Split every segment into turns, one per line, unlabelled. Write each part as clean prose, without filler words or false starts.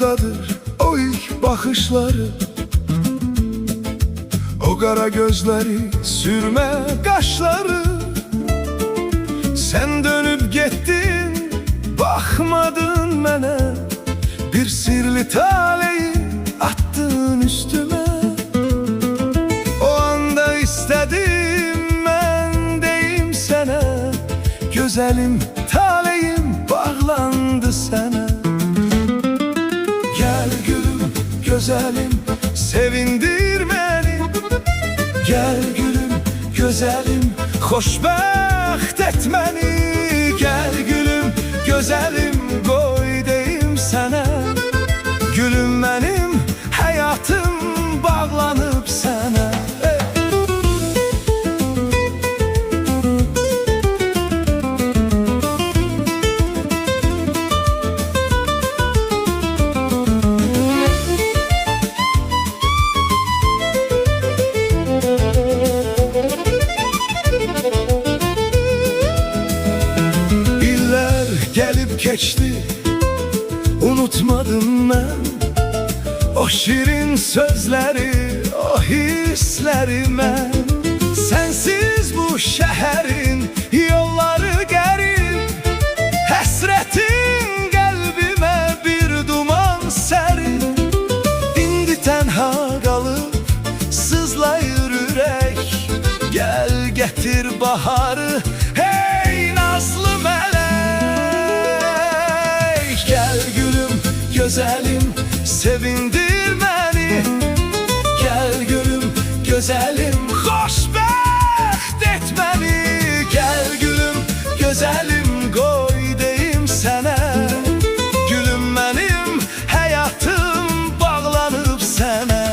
Yadımdadır o ilk bakışları, o kara gözleri, sürme kaşları. Sen dönüp gittin, bakmadın mene, bir sirli taleyi attın üstüme. O anda istedim ben deyim sana, güzelim taleyim bağlandı sana. Gel gülüm güzelim sevindir beni, gel gülüm güzelim hoşbext et beni. Gel gülüm güzelim koy deyim sana, gülüm benim hayatım bağlanıp sana. Gelip geçti, unutmadım ben o şirin sözleri, o hislerime. Sensiz bu şehrin yolları gerip, hasretin kalbime bir duman serip. İndi tenha kalıp sızlayır yürek, gel getir baharı hey nazlı melek. Gel gülüm güzelim sevindir beni, gel gülüm güzelim hoşbext et beni. Gel gülüm güzelim koy deyim sana, gülüm benim hayatım bağlanıp sana.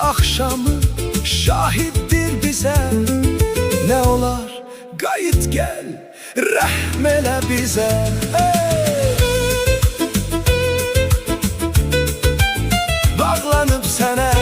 Akşamı şahittir bize, ne olar gayet gel rahmele bize. Bağlanıp sana